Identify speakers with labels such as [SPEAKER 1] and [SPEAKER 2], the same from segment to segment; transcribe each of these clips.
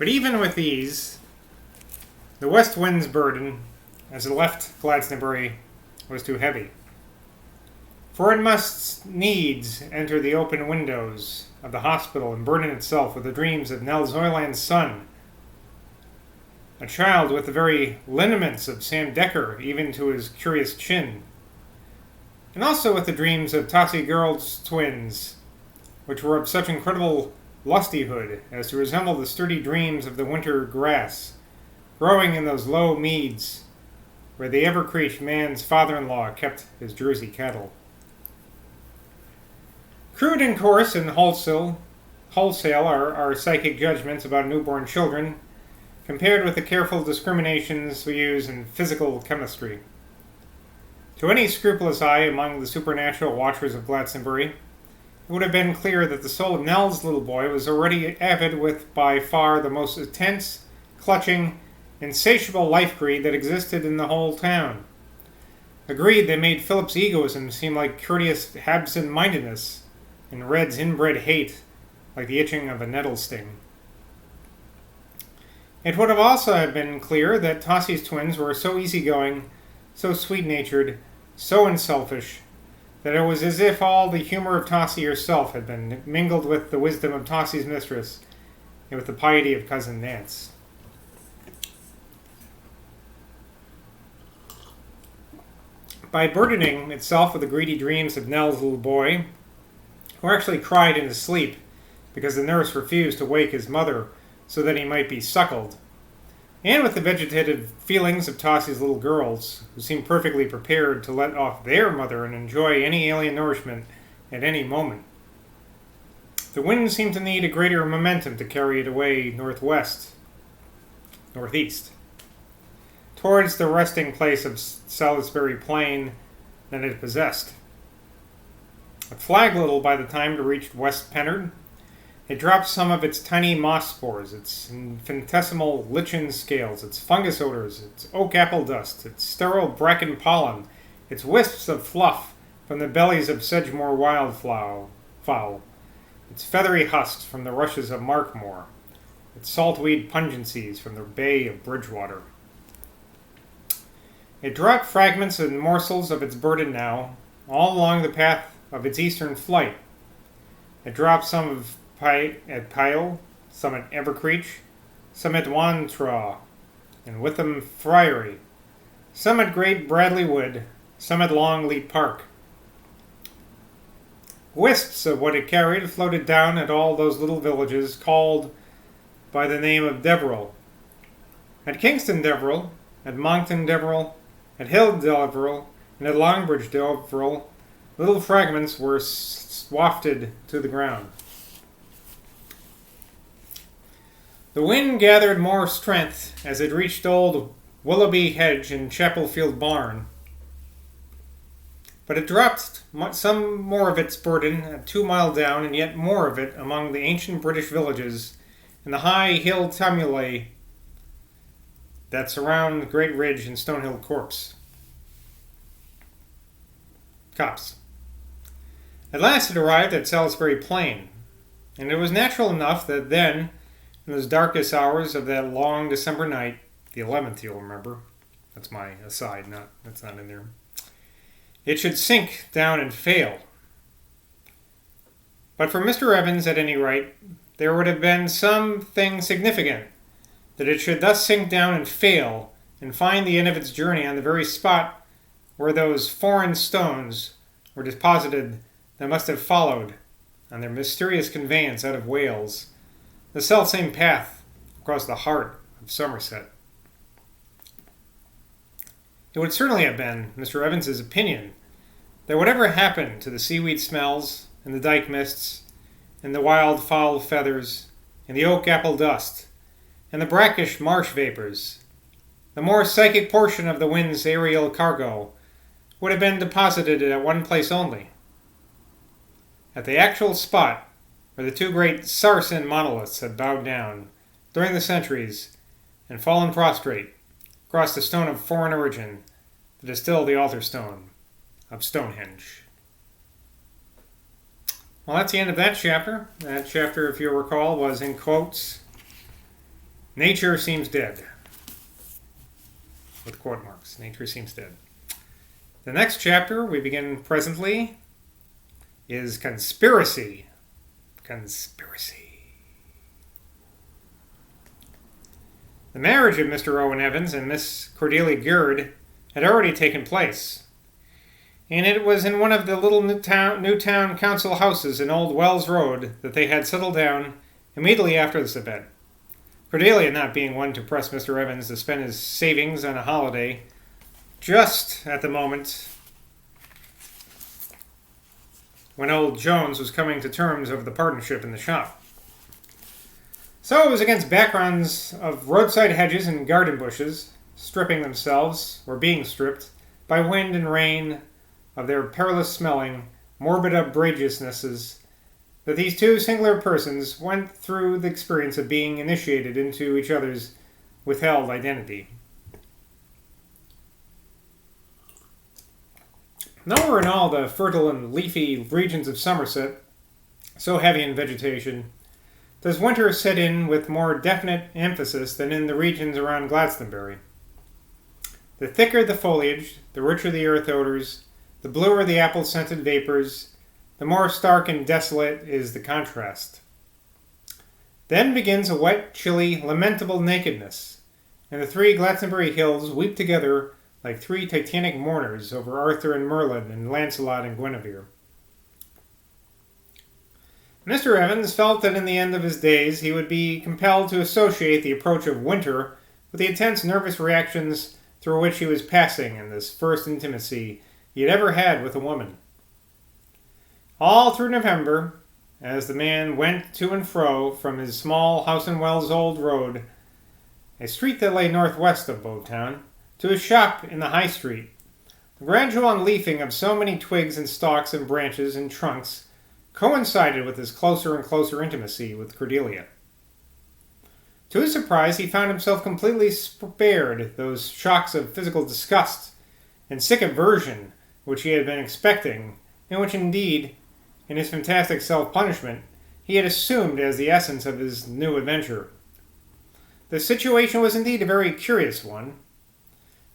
[SPEAKER 1] But even with these, the west wind's burden, as it left Glastonbury, was too heavy. For it must needs enter the open windows of the hospital and burden itself with the dreams of Nell Zoyland's son, a child with the very lineaments of Sam Decker, even to his curious chin, and also with the dreams of Tossie Girl's twins, which were of such incredible lustihood as to resemble the sturdy dreams of the winter grass, growing in those low meads where the Evercreech man's father-in-law kept his Jersey cattle. Crude and coarse and wholesale are psychic judgments about newborn children, compared with the careful discriminations we use in physical chemistry. To any scrupulous eye among the supernatural watchers of Glastonbury, it would have been clear that the soul of Nell's little boy was already avid with by far the most intense, clutching, insatiable life greed that existed in the whole town. A greed that made Philip's egoism seem like courteous absent-mindedness, and Red's inbred hate like the itching of a nettle sting. It would have also have been clear that Tossie's twins were so easygoing, so sweet-natured, so unselfish, that it was as if all the humor of Tossie herself had been mingled with the wisdom of Tossie's mistress and with the piety of Cousin Nance. By burdening itself with the greedy dreams of Nell's little boy, who actually cried in his sleep because the nurse refused to wake his mother so that he might be suckled, and with the vegetative feelings of Tossie's little girls, who seemed perfectly prepared to let off their mother and enjoy any alien nourishment at any moment. The wind seemed to need a greater momentum to carry it away northeast, towards the resting place of Salisbury Plain than it possessed. It flagged little by the time it reached West Pennard. It dropped some of its tiny moss spores, its infinitesimal lichen scales, its fungus odors, its oak apple dust, its sterile bracken pollen, its wisps of fluff from the bellies of Sedgemoor wildfowl, its feathery husks from the rushes of Markmoor, its saltweed pungencies from the bay of Bridgewater. It dropped fragments and morsels of its burden now, all along the path of its eastern flight. It dropped some at Pyle, some at Evercreech, some at Wantraw and Witham Friary, some at Great Bradley Wood, some at Longleat Park. Wisps of what it carried floated down at all those little villages called by the name of Deverell. At Kingston Deverell, at Monkton Deverell, at Hill Deverell, and at Longbridge Deverell, little fragments were wafted to the ground. The wind gathered more strength as it reached old Willoughby Hedge and Chapelfield Barn, but it dropped some more of its burden 2 miles down, and yet more of it among the ancient British villages and the high hill tumuli that surround Great Ridge and Stonehill Copse. At last it arrived at Salisbury Plain, and it was natural enough that then, in those darkest hours of that long December night, the 11th, you'll remember, that's my aside, that's not in there, it should sink down and fail. But for Mr. Evans, at any rate, there would have been something significant that it should thus sink down and fail and find the end of its journey on the very spot where those foreign stones were deposited that must have followed on their mysterious conveyance out of Wales the selfsame path across the heart of Somerset. It would certainly have been Mr. Evans's opinion that whatever happened to the seaweed smells and the dyke mists and the wild fowl feathers and the oak apple dust and the brackish marsh vapors, the more psychic portion of the wind's aerial cargo would have been deposited at one place only, at the actual spot where the two great Saracen monoliths had bowed down during the centuries and fallen prostrate across the stone of foreign origin that is still the altar stone of Stonehenge. Well, that's the end of that chapter. That chapter, if you recall, was in quotes Nature seems dead. With quote marks. Nature seems dead. The next chapter we begin presently is conspiracy. Conspiracy. The marriage of Mr. Owen Evans and Miss Cordelia Gurd had already taken place, and it was in one of the little Newtown council houses in Old Wells Road that they had settled down immediately after this event. Cordelia not being one to press Mr. Evans to spend his savings on a holiday just at the moment when old Jones was coming to terms over the partnership in the shop. So it was against backgrounds of roadside hedges and garden bushes, stripping themselves, or being stripped, by wind and rain of their perilous-smelling, morbid outrageousnesses, that these two singular persons went through the experience of being initiated into each other's withheld identity. Nowhere in all the fertile and leafy regions of Somerset, so heavy in vegetation, does winter set in with more definite emphasis than in the regions around Glastonbury. The thicker the foliage, the richer the earth odors, the bluer the apple-scented vapors, the more stark and desolate is the contrast. Then begins a wet, chilly, lamentable nakedness, and the three Glastonbury hills weep together like three titanic mourners over Arthur and Merlin and Lancelot and Guinevere. Mr. Evans felt that in the end of his days he would be compelled to associate the approach of winter with the intense nervous reactions through which he was passing in this first intimacy he had ever had with a woman. All through November, as the man went to and fro from his small house in Wells Old Road, a street that lay northwest of Bowtown, to his shop in the High Street, the gradual unleafing of so many twigs and stalks and branches and trunks coincided with his closer and closer intimacy with Cordelia. To his surprise, he found himself completely spared those shocks of physical disgust and sick aversion which he had been expecting, and which indeed, in his fantastic self-punishment, he had assumed as the essence of his new adventure. The situation was indeed a very curious one,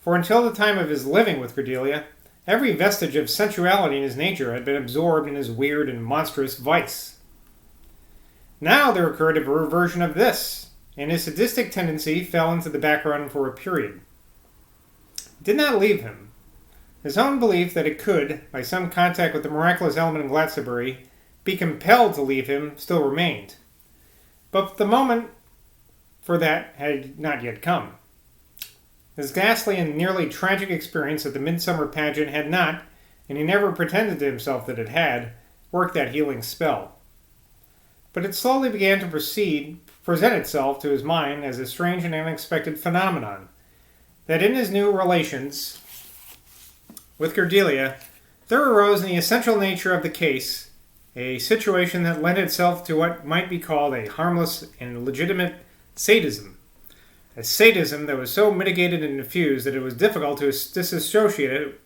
[SPEAKER 1] for until the time of his living with Cordelia, every vestige of sensuality in his nature had been absorbed in his weird and monstrous vice. Now there occurred a reversion of this, and his sadistic tendency fell into the background for a period. It did not leave him. His own belief that it could, by some contact with the miraculous element in Glastonbury, be compelled to leave him still remained. But the moment for that had not yet come. His ghastly and nearly tragic experience at the midsummer pageant had not, and he never pretended to himself that it had, worked that healing spell. But it slowly began to present itself to his mind as a strange and unexpected phenomenon, that in his new relations with Cordelia, there arose in the essential nature of the case a situation that lent itself to what might be called a harmless and legitimate sadism. A sadism that was so mitigated and diffused that it was difficult to disassociate it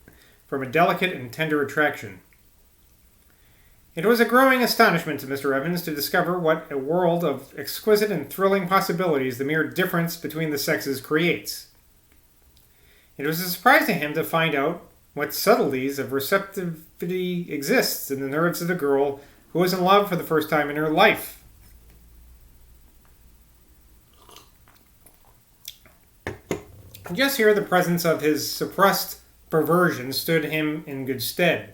[SPEAKER 1] from a delicate and tender attraction. It was a growing astonishment to Mr. Evans to discover what a world of exquisite and thrilling possibilities the mere difference between the sexes creates. It was a surprise to him to find out what subtleties of receptivity exists in the nerves of the girl who is in love for the first time in her life. Just here the presence of his suppressed perversion stood him in good stead,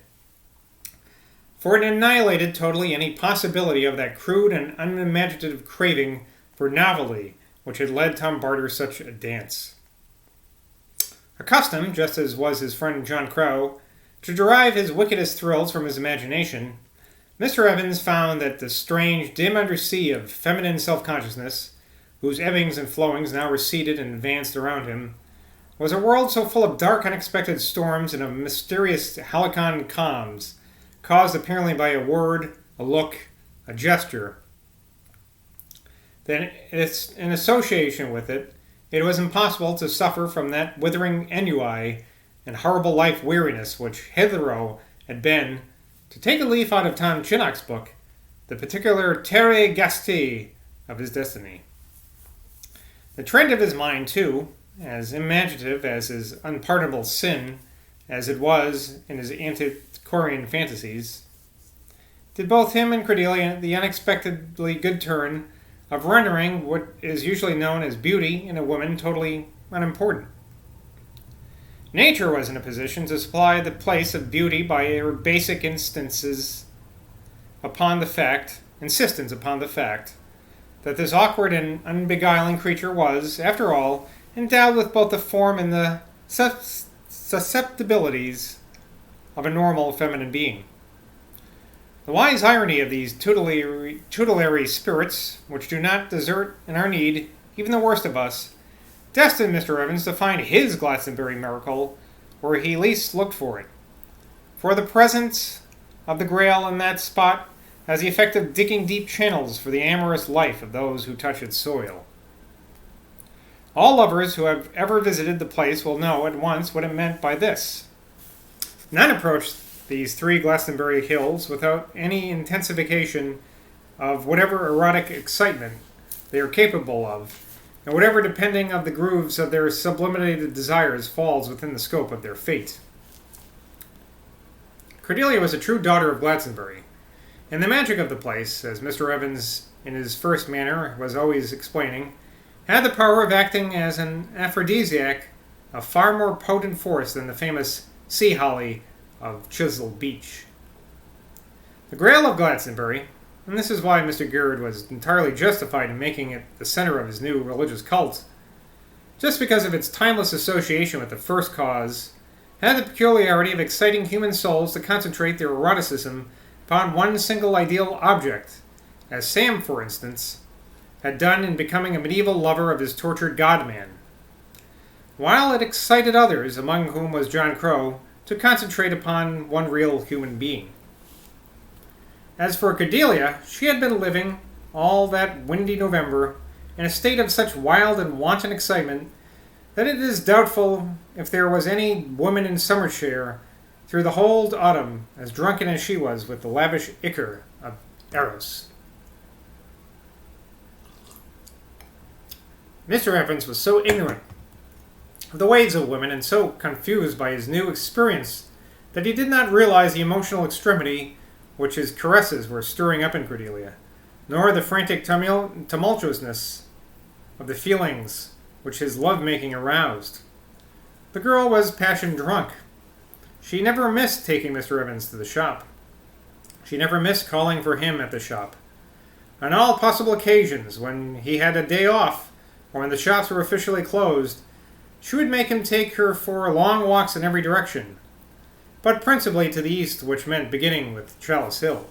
[SPEAKER 1] for it annihilated totally any possibility of that crude and unimaginative craving for novelty which had led Tom Barter such a dance. Accustomed, just as was his friend John Crow, to derive his wickedest thrills from his imagination, Mr. Evans found that the strange, dim undersea of feminine self-consciousness, whose ebbings and flowings now receded and advanced around him, was a world so full of dark, unexpected storms and of mysterious halcyon calms, caused apparently by a word, a look, a gesture, that in association with it, it was impossible to suffer from that withering ennui and horrible life weariness which hitherto had been, to take a leaf out of Tom Chinnock's book, the particular terre gastée of his destiny. The trend of his mind, too, as imaginative as his unpardonable sin as it was in his antiquarian fantasies, did both him and Cordelia the unexpectedly good turn of rendering what is usually known as beauty in a woman totally unimportant. Nature was in a position to supply the place of beauty by her basic insistence upon the fact that this awkward and unbeguiling creature was, after all, endowed with both the form and the susceptibilities of a normal feminine being. The wise irony of these tutelary spirits, which do not desert in our need, even the worst of us, destined Mr. Evans to find his Glastonbury miracle where he least looked for it. For the presence of the Grail in that spot has the effect of digging deep channels for the amorous life of those who touch its soil. All lovers who have ever visited the place will know at once what it meant by this. None approached these 3 Glastonbury hills without any intensification of whatever erotic excitement they are capable of, and whatever depending of the grooves of their sublimated desires falls within the scope of their fate. Cordelia was a true daughter of Glastonbury, and the magic of the place, as Mr. Evans in his first manner was always explaining, had the power of acting as an aphrodisiac of far more potent force than the famous sea holly of Chisel Beach. The Grail of Glastonbury, and this is why Mr. Girard was entirely justified in making it the center of his new religious cult, just because of its timeless association with the first cause, had the peculiarity of exciting human souls to concentrate their eroticism upon one single ideal object, as Sam, for instance, had done in becoming a medieval lover of his tortured God-man, while it excited others, among whom was John Crow, to concentrate upon one real human being. As for Cordelia, she had been living, all that windy November, in a state of such wild and wanton excitement that it is doubtful if there was any woman in Summershire through the whole autumn as drunken as she was with the lavish ichor of Eros. Mr. Evans was so ignorant of the ways of women and so confused by his new experience that he did not realize the emotional extremity which his caresses were stirring up in Cordelia, nor the frantic tumultuousness of the feelings which his love-making aroused. The girl was passion-drunk. She never missed taking Mr. Evans to the shop. She never missed calling for him at the shop. On all possible occasions, when he had a day off, or when the shops were officially closed, she would make him take her for long walks in every direction, but principally to the east, which meant beginning with Chalice Hill.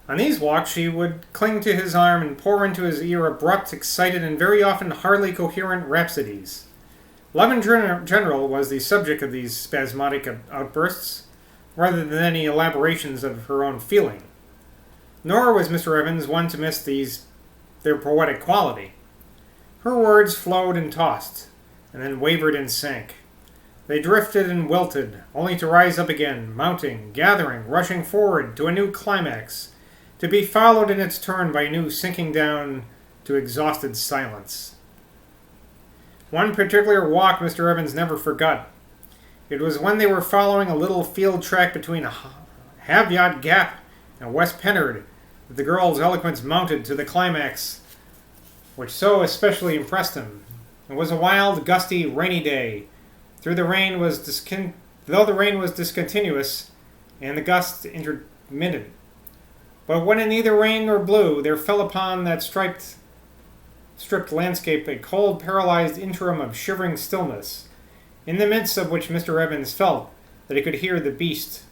[SPEAKER 1] On these walks she would cling to his arm and pour into his ear abrupt, excited, and very often hardly coherent rhapsodies. Love in general was the subject of these spasmodic outbursts, rather than any elaborations of her own feeling. Nor was Mr. Evans one to miss their poetic quality. Her words flowed and tossed, and then wavered and sank. They drifted and wilted, only to rise up again, mounting, gathering, rushing forward to a new climax, to be followed in its turn by a new sinking down to exhausted silence. One particular walk Mr. Evans never forgot. It was when they were following a little field track between Havyard Gap and West Pennard that the girl's eloquence mounted to the climax which so especially impressed him. It was a wild, gusty, rainy day. Though the rain was discontinuous and the gusts intermittent. But when it neither rained nor blew, there fell upon that stripped landscape a cold, paralyzed interim of shivering stillness, in the midst of which Mr. Evans felt that he could hear the beat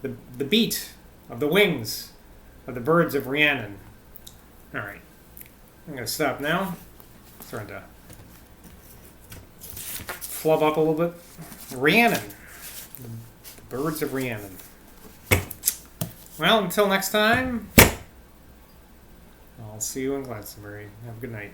[SPEAKER 1] of the wings of the birds of Rhiannon. All right, I'm going to stop now. Starting to flub up a little bit. Rhiannon, the birds of Rhiannon. Well, until next time, I'll see you in Glastonbury. Have a good night.